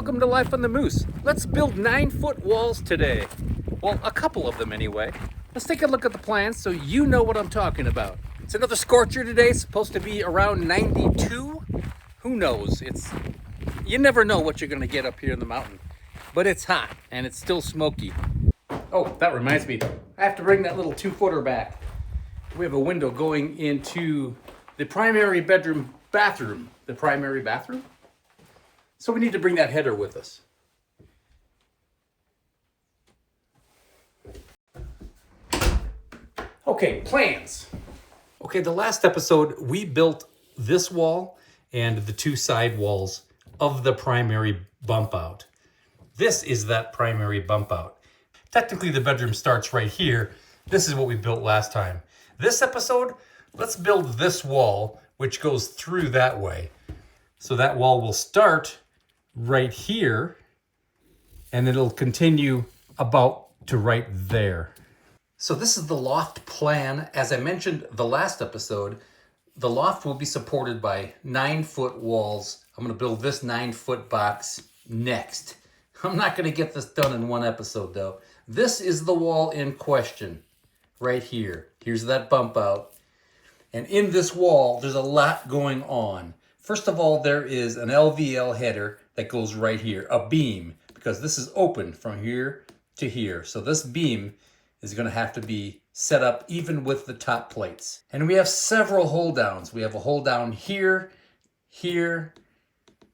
welcome to Life on the Moose. Let's build 9-foot walls today. Well, a couple of them anyway. Let's take a look at the plans so you know what I'm talking about. It's another scorcher today, supposed to be around 92. Who knows? You never know what you're gonna get up here in the mountain. But it's hot and it's still smoky. Oh, that reminds me. I have to bring that little 2-footer back. We have a window going into the primary bedroom bathroom. The primary bathroom? So we need to bring that header with us. Okay, plans. Okay, the last episode, we built this wall and the 2 side walls of the primary bump out. This is that primary bump out. Technically, the bedroom starts right here. This is what we built last time. This episode, let's build this wall, which goes through that way. So that wall will start right here, and it'll continue about to right there. So this is the loft plan. As I mentioned the last episode, the loft will be supported by 9-foot walls. I'm gonna build this 9-foot box next. I'm not gonna get this done in one episode though. This is the wall in question, right here. Here's that bump out. And in this wall, there's a lot going on. First of all, there is an LVL header that goes right here, a beam, because this is open from here to here. So this beam is gonna have to be set up even with the top plates. And we have several hold downs. We have a hold down here, here,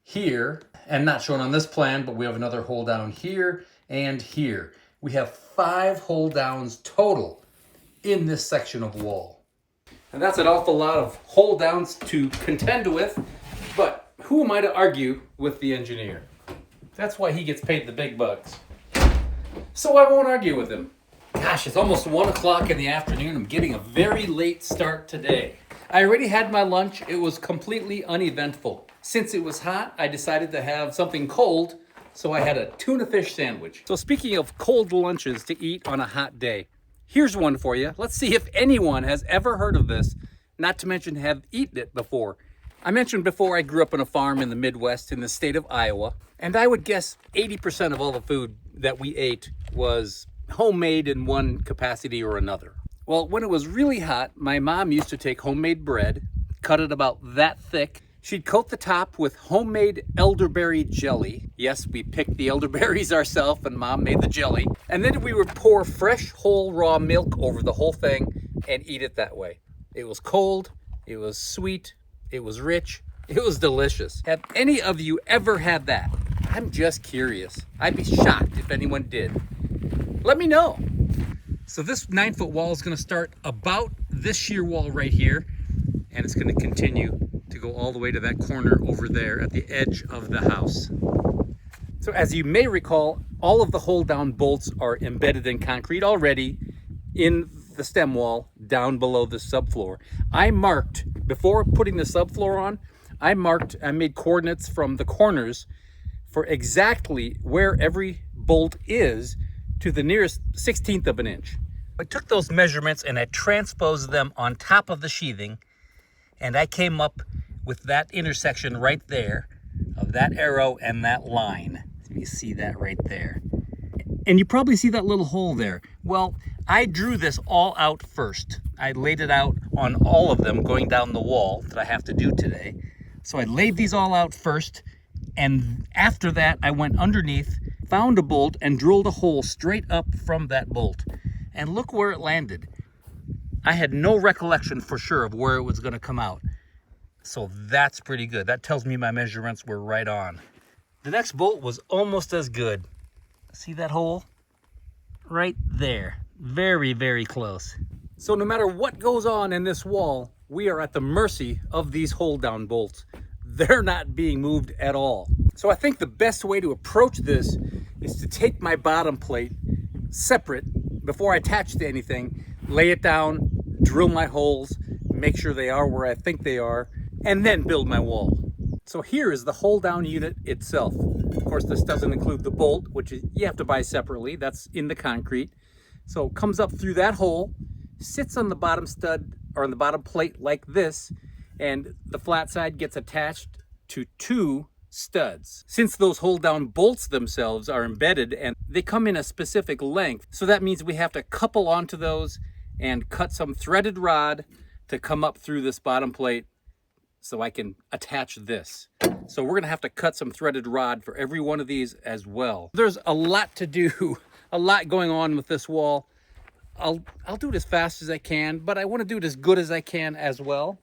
here, and not shown on this plan, but we have another hold down here and here. We have 5 hold downs total in this section of wall. And that's an awful lot of hold downs to contend with, but who am I to argue with the engineer? That's why he gets paid the big bucks. So I won't argue with him. Gosh, it's almost 1 o'clock in the afternoon. I'm getting a very late start today. I already had my lunch. It was completely uneventful. Since it was hot, I decided to have something cold, so I had a tuna fish sandwich. So speaking of cold lunches to eat on a hot day, here's one for you. Let's see if anyone has ever heard of this, not to mention have eaten it before. I mentioned before I grew up on a farm in the Midwest in the state of Iowa, and I would guess 80% of all the food that we ate was homemade in one capacity or another. Well, when it was really hot, my mom used to take homemade bread, cut it about that thick. She'd coat the top with homemade elderberry jelly. Yes, we picked the elderberries ourselves and Mom made the jelly. And then we would pour fresh, whole, raw milk over the whole thing and eat it that way. It was cold, it was sweet, it was rich, it was delicious. Have any of you ever had that? I'm just curious. I'd be shocked if anyone did. Let me know. So this 9-foot wall is gonna start about this shear wall right here, and it's gonna continue to go all the way to that corner over there at the edge of the house. So as you may recall, all of the hold down bolts are embedded in concrete already in the stem wall down below the subfloor. I marked, before putting the subfloor on, I made coordinates from the corners for exactly where every bolt is to the nearest 1/16 of an inch. I took those measurements and I transposed them on top of the sheathing, and I came up with that intersection right there of that arrow and that line. You see that right there. And you probably see that little hole there. Well, I drew this all out first. I laid it out on all of them going down the wall that I have to do today. So I laid these all out first, and after that I went underneath, found a bolt and drilled a hole straight up from that bolt. And look where it landed. I had no recollection for sure of where it was gonna come out. So that's pretty good. That tells me my measurements were right on. The next bolt was almost as good. See that hole? Right there. Very, very close. So no matter what goes on in this wall, we are at the mercy of these hold down bolts. They're not being moved at all. So I think the best way to approach this is to take my bottom plate separate before I attach to anything, lay it down, drill my holes, make sure they are where I think they are, and then build my wall. So here is the hold down unit itself. Of course, this doesn't include the bolt, which you have to buy separately. That's in the concrete. So it comes up through that hole, sits on the bottom stud or on the bottom plate like this, and the flat side gets attached to 2 studs. Since those hold down bolts themselves are embedded and they come in a specific length, so that means we have to couple onto those and cut some threaded rod to come up through this bottom plate so I can attach this. So we're gonna have to cut some threaded rod for every one of these as well. There's a lot to do, a lot going on with this wall. I'll do it as fast as I can, but I wanna do it as good as I can as well.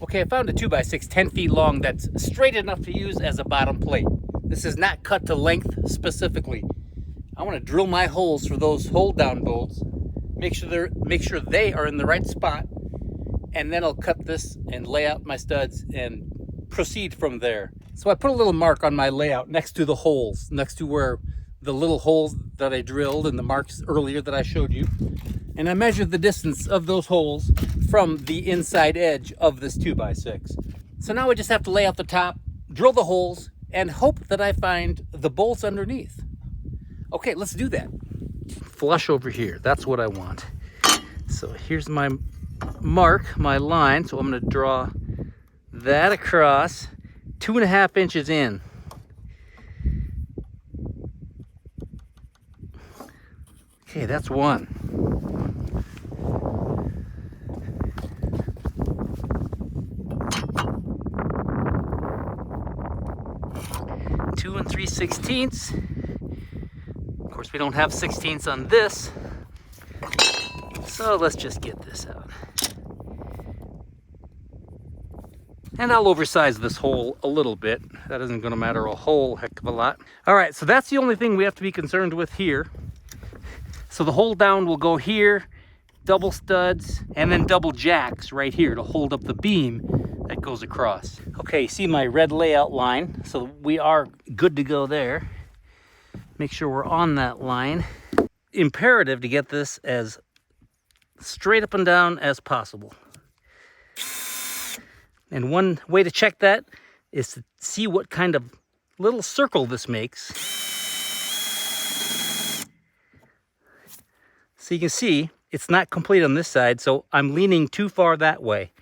Okay, I found a 2x6 10 feet long that's straight enough to use as a bottom plate. This is not cut to length specifically. I want to drill my holes for those hold down bolts, make sure they are in the right spot, and then I'll cut this and lay out my studs and proceed from there. So I put a little mark on my layout next to the holes, next to where the little holes that I drilled and the marks earlier that I showed you. And I measured the distance of those holes from the inside edge of this 2x6. So now I just have to lay out the top, drill the holes, and hope that I find the bolts underneath. Okay, let's do that. Flush over here, that's what I want. So here's my mark, my line. So I'm gonna draw that across 2.5 inches in. Okay, that's one. 2 3/16. Of course, we don't have 16ths on this, so let's just get this out. And I'll oversize this hole a little bit. That isn't going to matter a whole heck of a lot. All right, so that's the only thing we have to be concerned with here. So the hold down will go here, double studs, and then double jacks right here to hold up the beam that goes across. Okay, see my red layout line, so we are good to go there. Make sure we're on that line. Imperative to get this as straight up and down as possible. And one way to check that is to see what kind of little circle this makes. So you can see it's not complete on this side, so I'm leaning too far that way.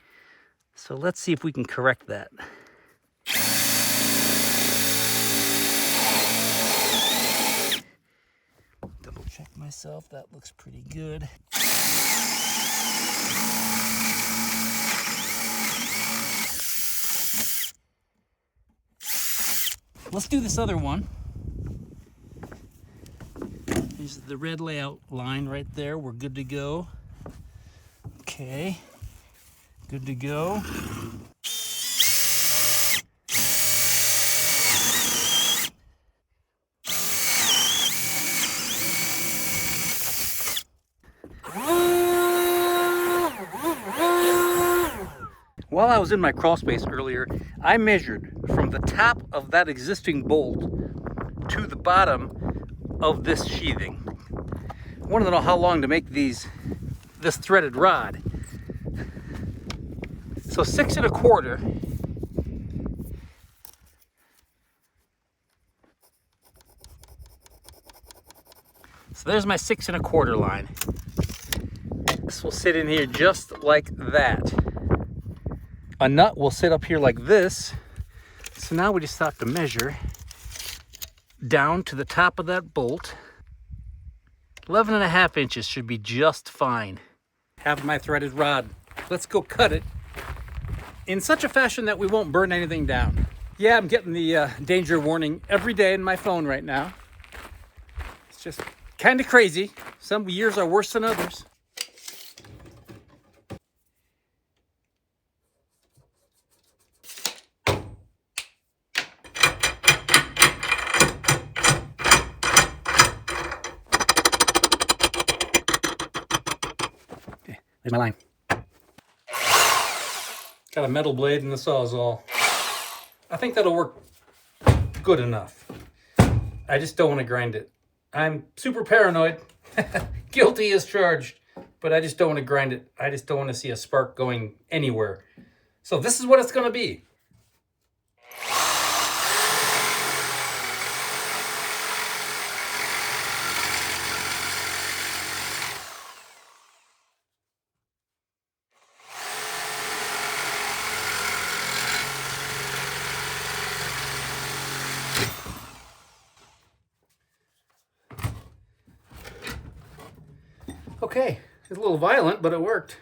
So let's see if we can correct that. Double check myself, that looks pretty good. Let's do this other one. Here's the red layout line right there. We're good to go. Okay, good to go. While I was in my crawl space earlier, I measured from the top of that existing bolt to the bottom of this sheathing. I wanted to know how long to make this threaded rod. So 6 1/4. So there's my 6 1/4 line. This will sit in here just like that. A nut will sit up here like this. So now we just have to measure down to the top of that bolt. 11.5 inches should be just fine. Have my threaded rod. Let's go cut it in such a fashion that we won't burn anything down. Yeah, I'm getting the danger warning every day in my phone right now. It's just kind of crazy. Some years are worse than others. There's my line. Got a metal blade and the Sawzall. I think that'll work good enough. I just don't want to grind it. I'm super paranoid. Guilty as charged. But I just don't want to grind it. I just don't want to see a spark going anywhere. So this is what it's going to be. a little violent, but it worked.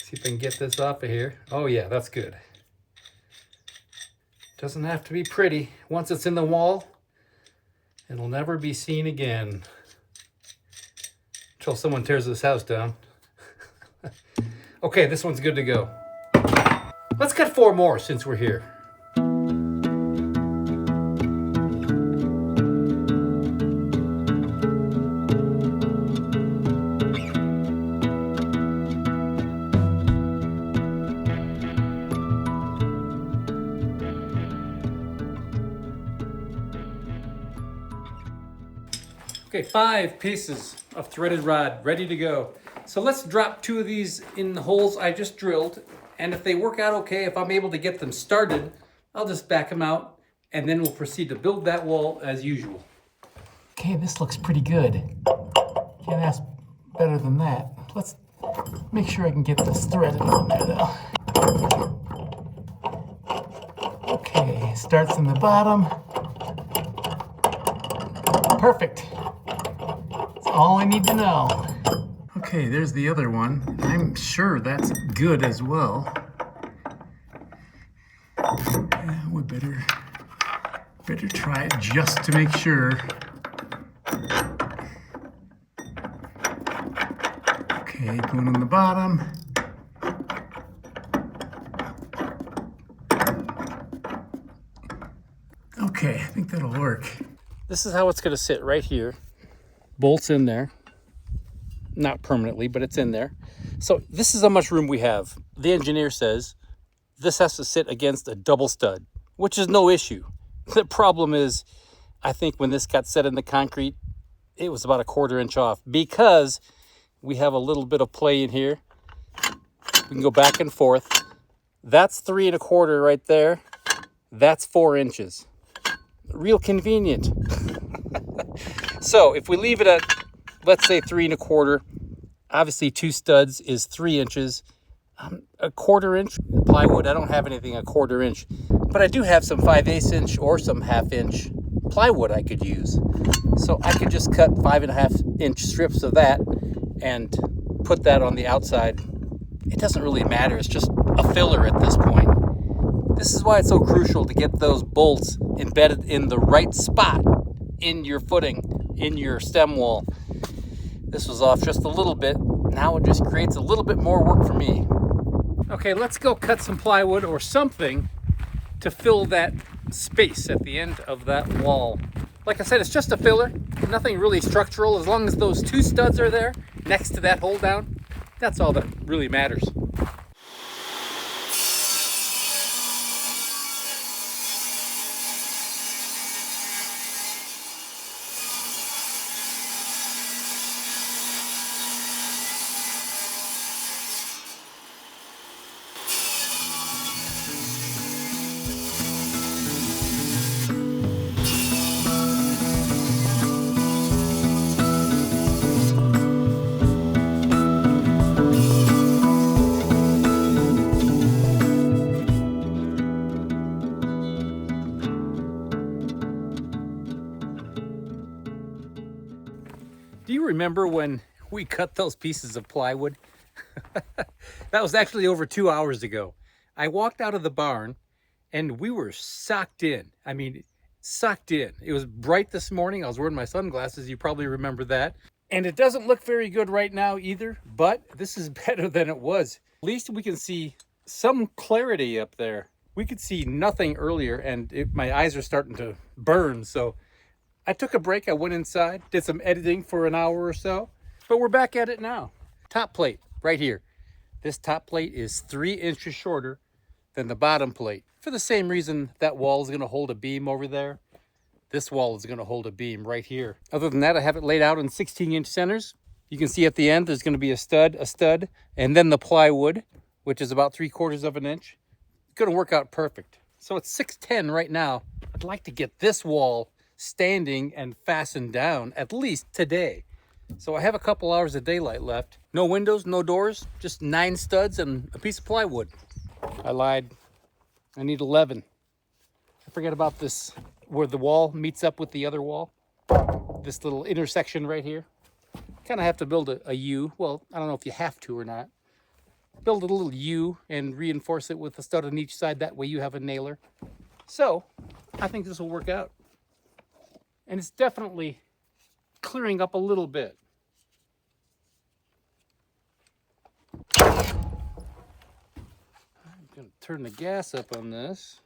See if I can get this off of here. Oh yeah, that's good. Doesn't have to be pretty. Once it's in the wall, it'll never be seen again. Until someone tears this house down. Okay, this one's good to go. Let's cut 4 more since we're here. Okay, 5 pieces of threaded rod ready to go. So let's drop 2 of these in the holes I just drilled. And if they work out okay, if I'm able to get them started, I'll just back them out and then we'll proceed to build that wall as usual. Okay, this looks pretty good. Can't ask better than that. Let's make sure I can get this threaded on there though. Okay, starts in the bottom. Perfect. That's all I need to know. Okay, there's the other one. I'm sure that's good as well. Yeah, we better try it just to make sure. Okay, going on the bottom. Okay, I think that'll work. This is how it's going to sit right here. Bolts in there. Not permanently, but it's in there. So this is how much room we have. The engineer says this has to sit against a double stud, which is no issue. The problem is, I think when this got set in the concrete, it was about a 1/4 inch off because we have a little bit of play in here. We can go back and forth. That's 3 1/4 right there. That's 4 inches. Real convenient. So if we leave it at, let's say 3 1/4, obviously 2 studs is 3 inches. A 1/4 inch plywood, I don't have anything a 1/4 inch, but I do have some 5/8 inch or some 1/2 inch plywood I could use. So I could just cut 5 1/2 inch strips of that and put that on the outside. It doesn't really matter, it's just a filler at this point. This is why it's so crucial to get those bolts embedded in the right spot in your footing, in your stem wall. This was off just a little bit. Now it just creates a little bit more work for me. Okay, let's go cut some plywood or something to fill that space at the end of that wall. Like I said, it's just a filler, nothing really structural. As long as those 2 studs are there next to that hole down, that's all that really matters. Do you remember when we cut those pieces of plywood? That was actually over 2 hours ago. I walked out of the barn and we were socked in. I mean, sucked in. It was bright this morning. I was wearing my sunglasses. You probably remember that. And it doesn't look very good right now either, but this is better than it was. At least we can see some clarity up there. We could see nothing earlier and my eyes are starting to burn. So I took a break, I went inside, did some editing for an hour or so, but we're back at it now. Top plate, right here. This top plate is 3 inches shorter than the bottom plate. For the same reason that wall is gonna hold a beam over there, this wall is gonna hold a beam right here. Other than that, I have it laid out in 16-inch centers. You can see at the end, there's gonna be a stud, and then the plywood, which is about 3/4 of an inch. It's gonna work out perfect. So it's 6'10" right now. I'd like to get this wall standing and fastened down at least today. So I have a couple hours of daylight left. No windows, no doors, just 9 studs and a piece of plywood. I lied. I need 11. I forget about this, where the wall meets up with the other wall. This little intersection right here. Kind of have to build a U. Well, I don't know if you have to or not. Build a little U and reinforce it with a stud on each side. That way you have a nailer. So I think this will work out. And it's definitely clearing up a little bit. I'm going to turn the gas up on this.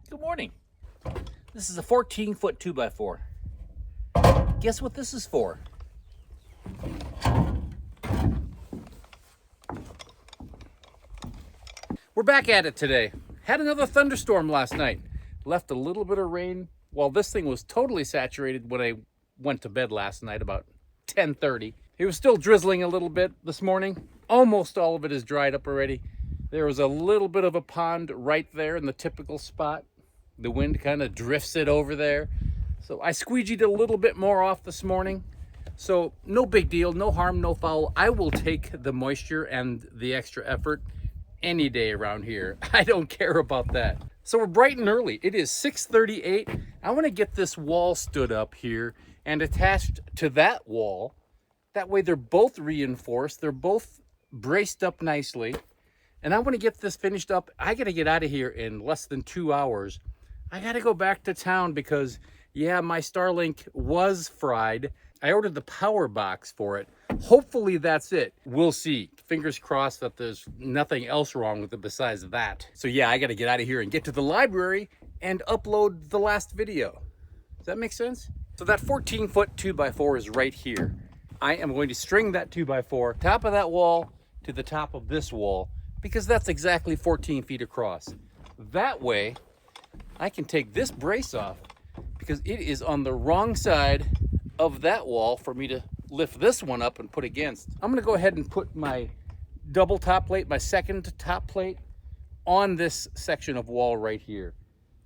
Good morning. This is a 14-foot 2x4. Guess what this is for? We're back at it today. Had another thunderstorm last night. Left a little bit of rain while this thing was totally saturated when I went to bed last night about 10:30. It was still drizzling a little bit this morning. Almost all of it is dried up already. There was a little bit of a pond right there in the typical spot. The wind kind of drifts it over there. So I squeegeed a little bit more off this morning. So no big deal, no harm, no foul. I will take the moisture and the extra effort any day around here. I don't care about that. So we're bright and early. It is 6:38. I want to get this wall stood up here and attached to that wall. That way they're both reinforced. They're both braced up nicely. And I want to get this finished up. I got to get out of here in less than 2 hours. I got to go back to town because, yeah, my Starlink was fried. I ordered the power box for it. Hopefully that's it. We'll see. Fingers crossed that there's nothing else wrong with it besides that. So yeah, I got to get out of here and get to the library and upload the last video. Does that make sense? So that 14-foot 2x4 is right here. I am going to string that 2x4 top of that wall to the top of this wall because that's exactly 14 feet across. That way, I can take this brace off because it is on the wrong side of that wall for me to lift this one up and put against. I'm gonna go ahead and put my double top plate, my second top plate, on this section of wall right here.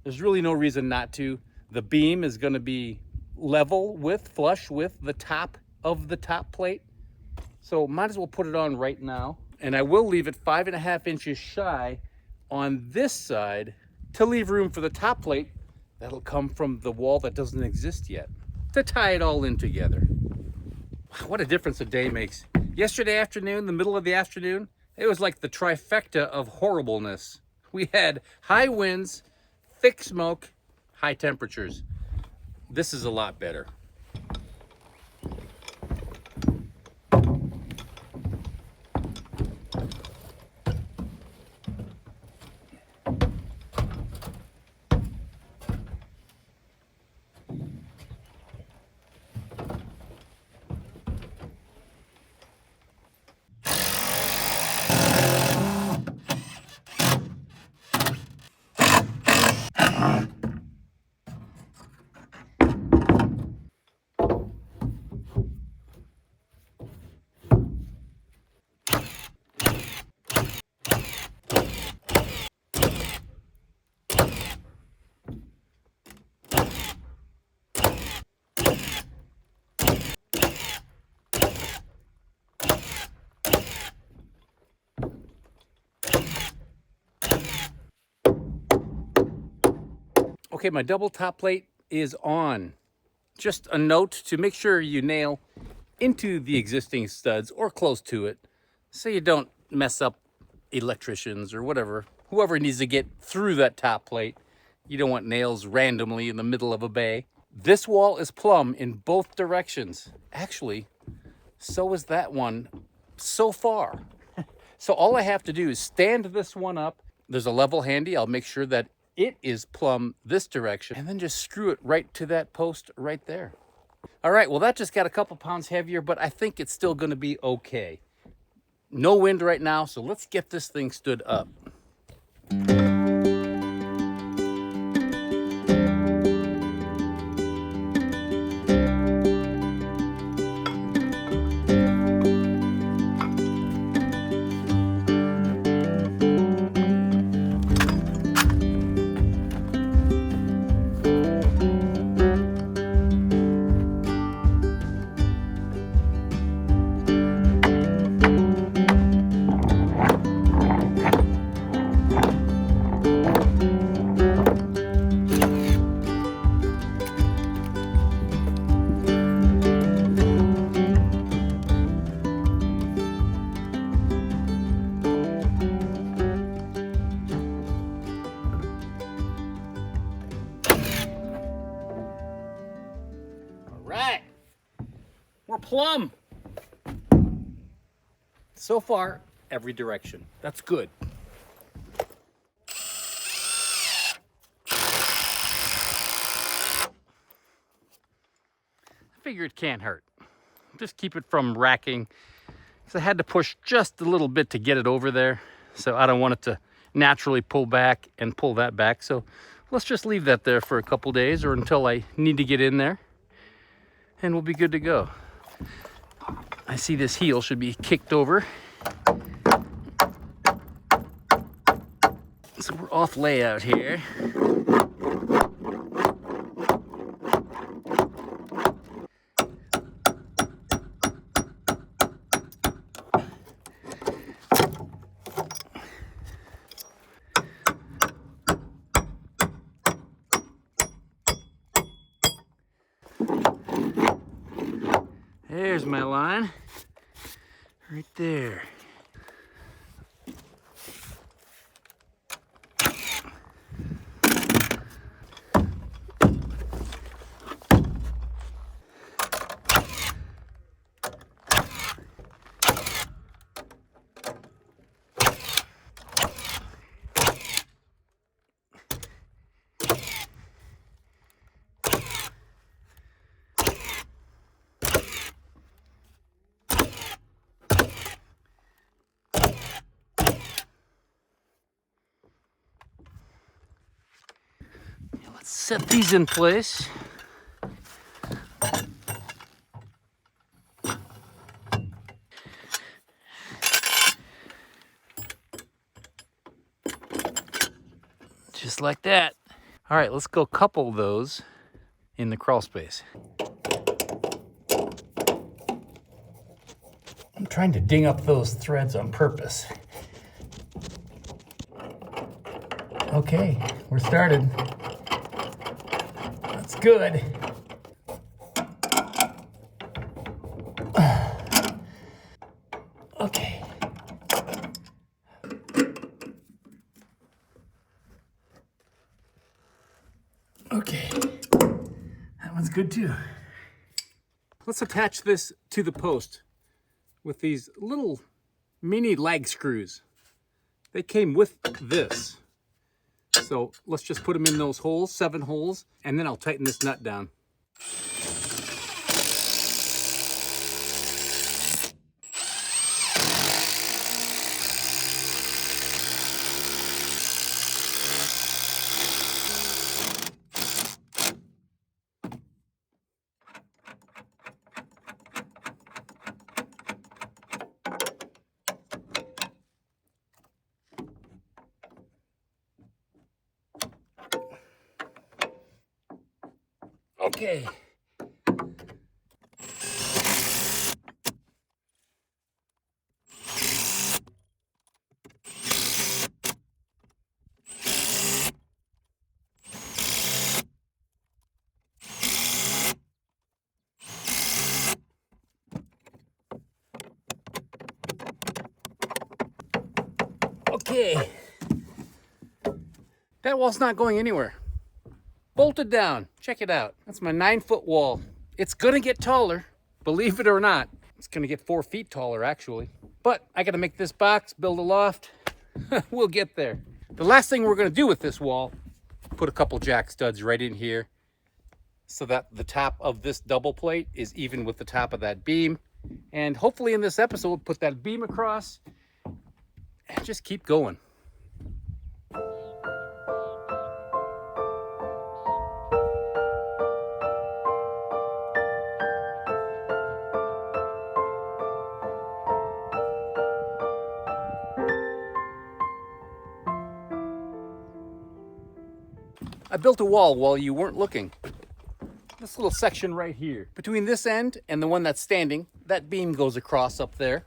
There's really no reason not to. The beam is gonna be level with, flush with the top of the top plate. So might as well put it on right now. And I will leave it 5.5 inches shy on this side to leave room for the top plate that'll come from the wall that doesn't exist yet, to tie it all in together. What a difference a day makes. Yesterday afternoon, the middle of the afternoon, it was like the trifecta of horribleness. We had high winds, thick smoke, high temperatures. This is a lot better. Okay, my double top plate is on. Just a note to make sure you nail into the existing studs or close to it so you don't mess up electricians or whoever needs to get through that top plate. You don't want nails randomly in the middle of a bay. This wall is plumb in both directions. Actually, so is that one so far. So all I have to do is stand this one up. There's a level handy. I'll make sure that it is plumb this direction and then just screw it right to that post right there. All right, well, that just got a couple pounds heavier, but I think it's still gonna be okay. No wind right now, so let's get this thing stood up. We're plumb. So far, every direction. That's good. I figure it can't hurt. Just keep it from racking. So I had to push just a little bit to get it over there. So I don't want it to naturally pull back and pull that back. So let's just leave that there for a couple days or until I need to get in there. And we'll be good to go. I see this heel should be kicked over. So we're off layout here. There's my line, right there. Let's set these in place. Just like that. All right, let's go couple those in the crawl space. I'm trying to ding up those threads on purpose. Okay, we're started. That's good. Okay, that one's good too. Let's attach this to the post with these little mini lag screws. They came with this. So let's just put them in those holes, 7 holes, and then I'll tighten this nut down. Okay. Okay. That wall's not going anywhere. Bolted down. Check it out. That's my 9-foot wall. It's gonna get taller, believe it or not. It's gonna get 4 feet taller, actually. But I gotta make this box, build a loft. We'll get there. The last thing we're gonna do with this wall, put a couple jack studs right in here so that the top of this double plate is even with the top of that beam. And hopefully in this episode, put that beam across and just keep going. I built a wall while you weren't looking. This little section right here. Between this end and the one that's standing, that beam goes across up there.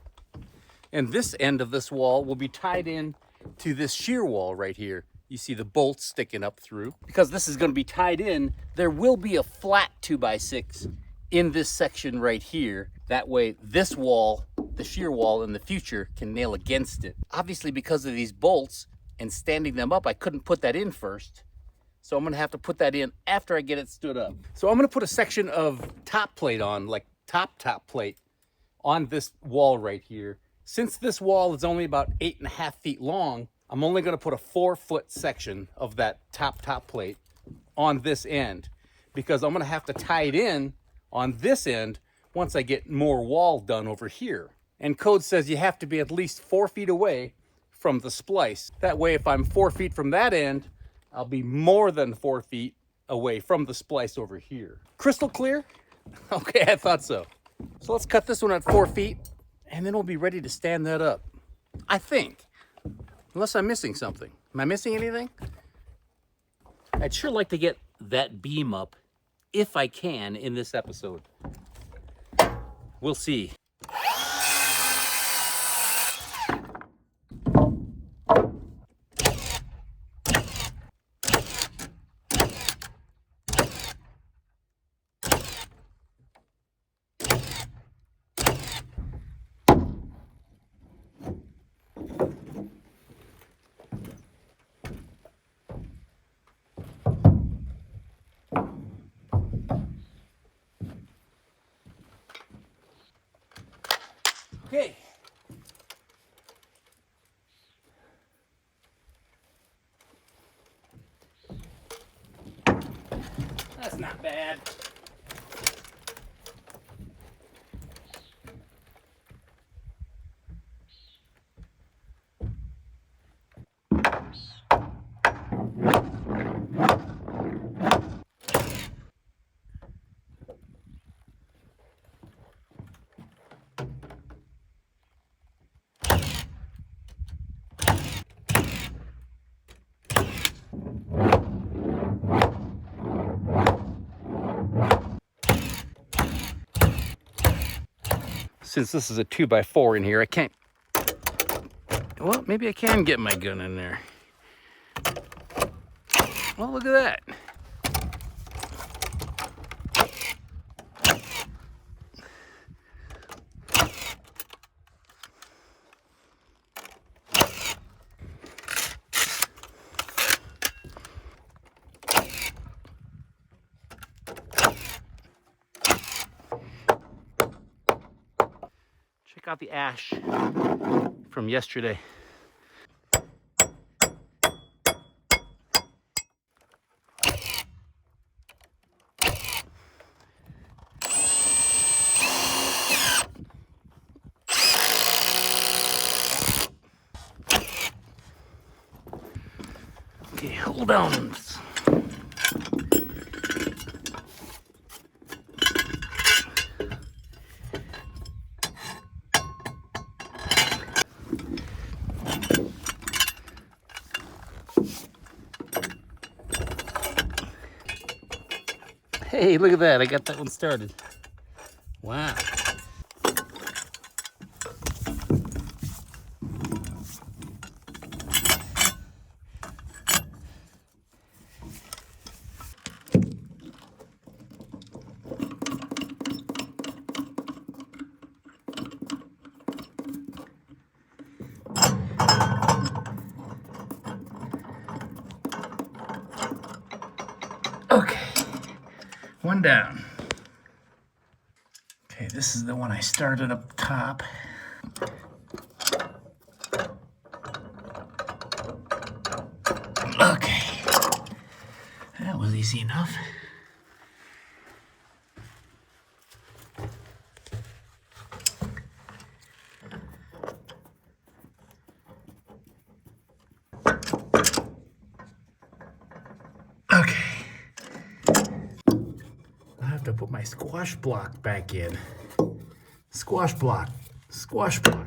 And this end of this wall will be tied in to this shear wall right here. You see the bolts sticking up through. Because this is going to be tied in, there will be a flat 2x6 in this section right here. That way this wall, the shear wall in the future, can nail against it. Obviously because of these bolts and standing them up, I couldn't put that in first. So I'm gonna have to put that in after I get it stood up. So I'm gonna put a section of top plate on, like top plate, on this wall right here. Since this wall is only about 8.5 feet long, I'm only gonna put a 4-foot section of that top plate on this end, because I'm gonna have to tie it in on this end once I get more wall done over here. And code says you have to be at least 4 feet away from the splice. That way, if I'm 4 feet from that end, I'll be more than 4 feet away from the splice over here. Crystal clear? Okay, I thought so. So let's cut this one at 4 feet, and then we'll be ready to stand that up. I think. Unless I'm missing something. Am I missing anything? I'd sure like to get that beam up, if I can, in this episode. We'll see. Okay. That's not bad. Since this is a 2x4 in here, I can't, well, maybe I can get my gun in there. Well, look at that. Check out the ash from yesterday. Okay, hold on. Hey, look at that. I got that one started. Wow. Okay, one down. Okay, this is the one I started up top. Okay, that was easy enough. Okay. I have to put my squash block back in. Squash block, squash block.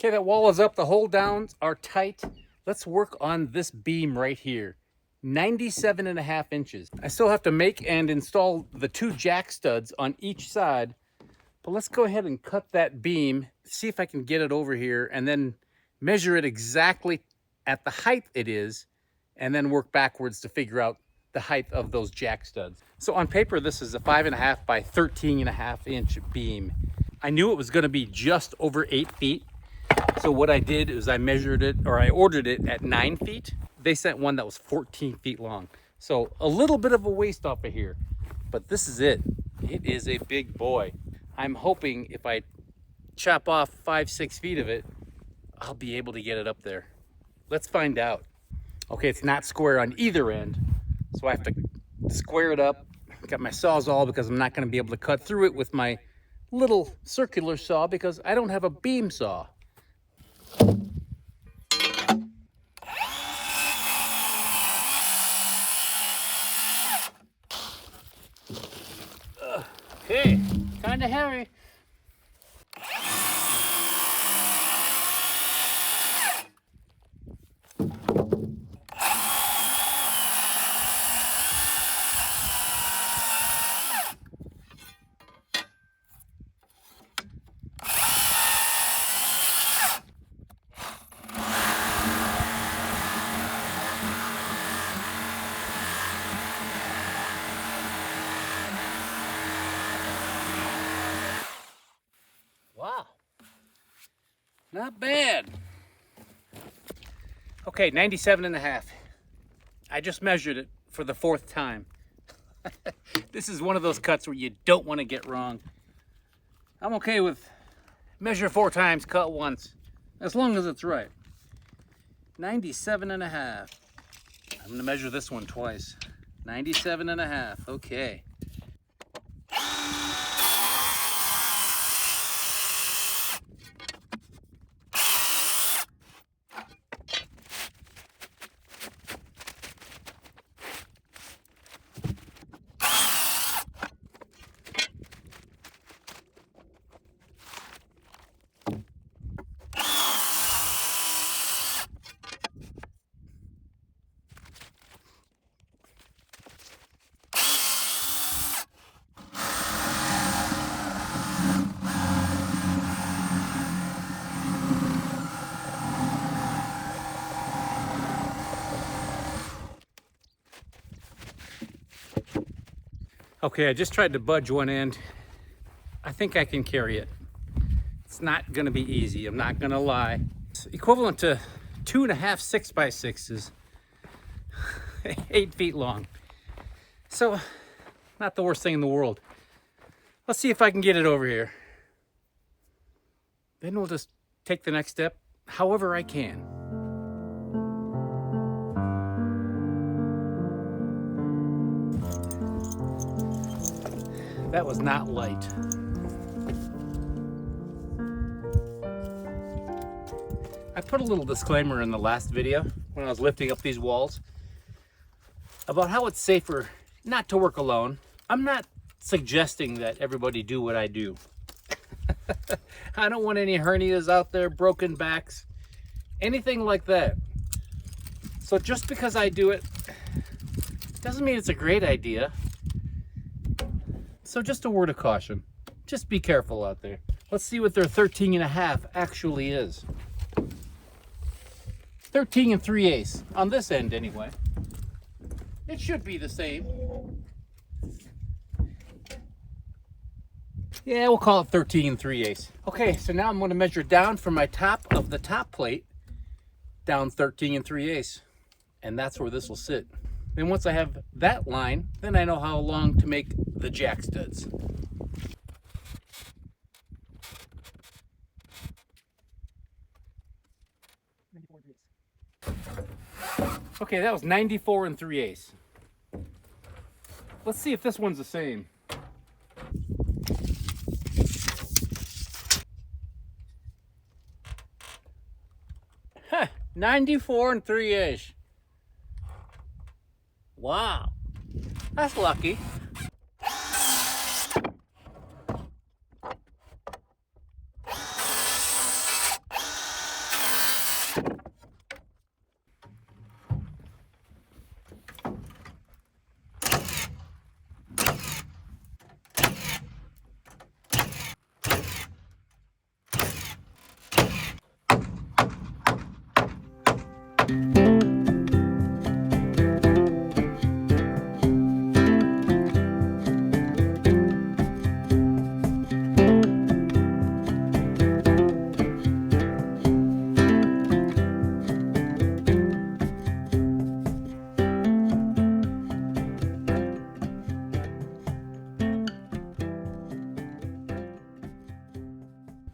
Okay, that wall is up. The hold downs are tight. Let's work on this beam right here. 97.5 inches. I still have to make and install the 2 jack studs on each side, but let's go ahead and cut that beam, see if I can get it over here, and then measure it exactly at the height it is, and then work backwards to figure out the height of those jack studs. So on paper, this is a 5.5 by 13.5 inch beam. I knew it was gonna be just over 8 feet. So what I did is I measured it, or I ordered it at 9 feet. They sent one that was 14 feet long. So a little bit of a waste off of here, but this is it. It is a big boy. I'm hoping if I chop off 5-6 feet of it, I'll be able to get it up there. Let's find out. Okay, it's not square on either end, so I have to square it up. Got my Sawzall because I'm not gonna be able to cut through it with my little circular saw because I don't have a beam saw. Okay, kind of hairy. Wow, not bad. Okay, 97.5. I just measured it for the 4th time. This is one of those cuts where you don't want to get wrong. I'm okay with measure 4 times, cut once, as long as it's right. 97.5. I'm gonna measure this one twice. 97.5, okay. Okay, I just tried to budge one end. I think I can carry it. It's not gonna be easy, I'm not gonna lie. It's equivalent to 2.5 6x6s, 8 feet long. So, not the worst thing in the world. Let's see if I can get it over here. Then we'll just take the next step however I can. That was not light. I put a little disclaimer in the last video when I was lifting up these walls about how it's safer not to work alone. I'm not suggesting that everybody do what I do. I don't want any hernias out there, broken backs, anything like that. So just because I do it doesn't mean it's a great idea. So just a word of caution. Just be careful out there. Let's see what their 13.5 actually is. 13 3/8 on this end anyway. It should be the same. Yeah, we'll call it 13 3/8. Okay, so now I'm going to measure down from my top of the top plate down 13 3/8, and that's where this will sit. Then once I have that line, then I know how long to make the jack studs. Okay, that was 94 3/8. Let's see if this one's the same. Huh, 94 3/8. Wow, that's lucky.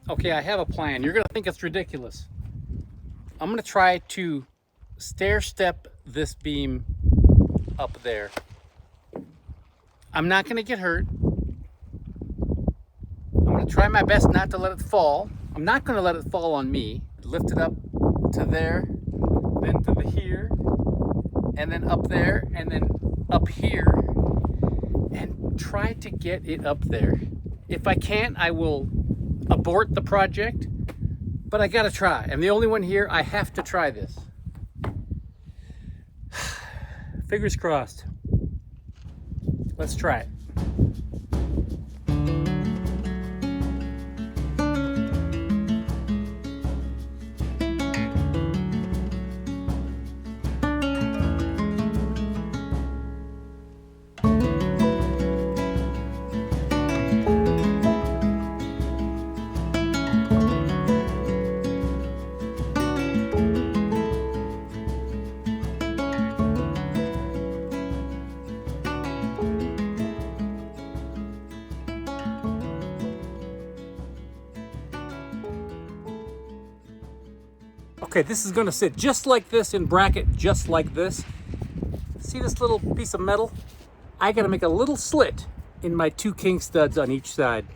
Okay, I have a plan. You're gonna think it's ridiculous. I'm gonna try to stair step this beam up there. I'm not gonna get hurt. I'm gonna try my best not to let it fall. I'm not gonna let it fall on me. Lift it up to there, then to the here, and then up there, and then up here, and try to get it up there. If I can't, I will abort the project, but I gotta try. I'm the only one here. I have to try this. Fingers crossed. Let's try it. Okay, this is gonna sit just like this in bracket, just like this. See this little piece of metal? I gotta make a little slit in my 2 king studs on each side.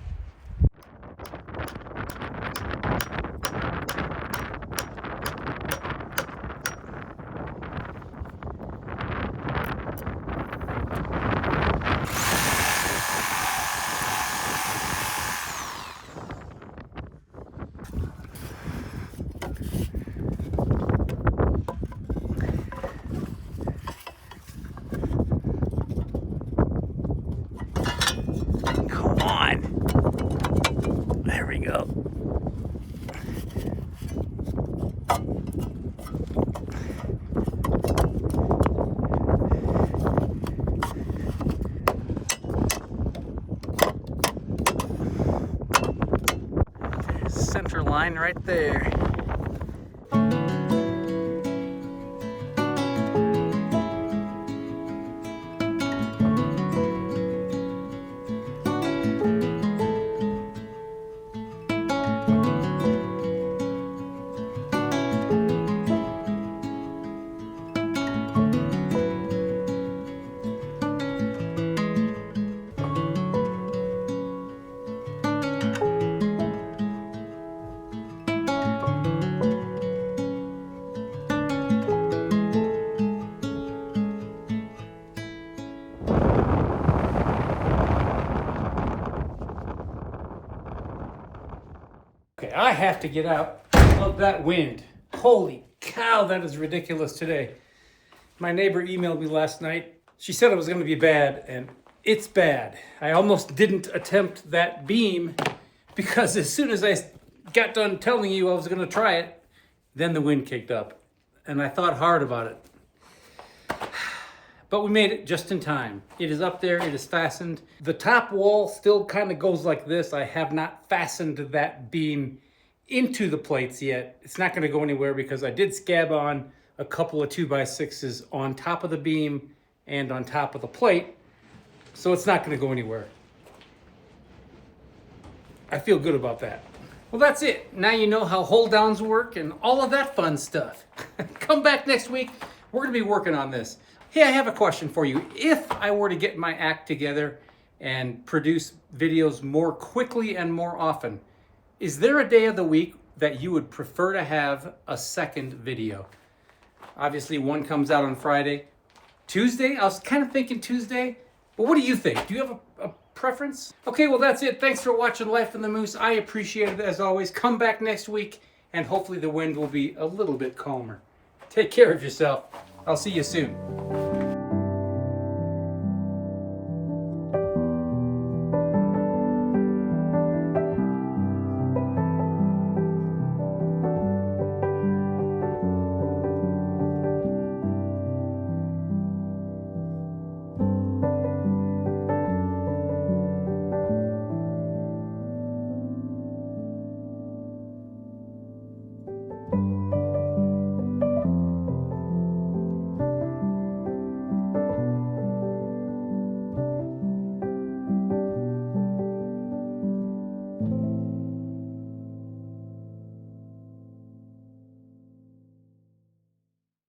Come on. center line right there. Okay, I have to get out of that wind. Holy cow, that is ridiculous today. My neighbor emailed me last night. She said it was going to be bad, and it's bad. I almost didn't attempt that beam because as soon as I got done telling you I was going to try it, then the wind kicked up, and I thought hard about it. But we made it just in time. It is up there, it is fastened. The top wall still kind of goes like this. I have not fastened that beam into the plates yet. It's not gonna go anywhere because I did scab on a couple of 2x6s on top of the beam and on top of the plate. So it's not gonna go anywhere. I feel good about that. Well, that's it. Now you know how hold downs work and all of that fun stuff. Come back next week. We're gonna be working on this. Hey, I have a question for you. If I were to get my act together and produce videos more quickly and more often, is there a day of the week that you would prefer to have a second video? Obviously, one comes out on Friday. Tuesday? I was kind of thinking Tuesday. But what do you think? Do you have a preference? Okay, well, that's it. Thanks for watching Life in the Moose. I appreciate it as always. Come back next week, and hopefully the wind will be a little bit calmer. Take care of yourself. I'll see you soon.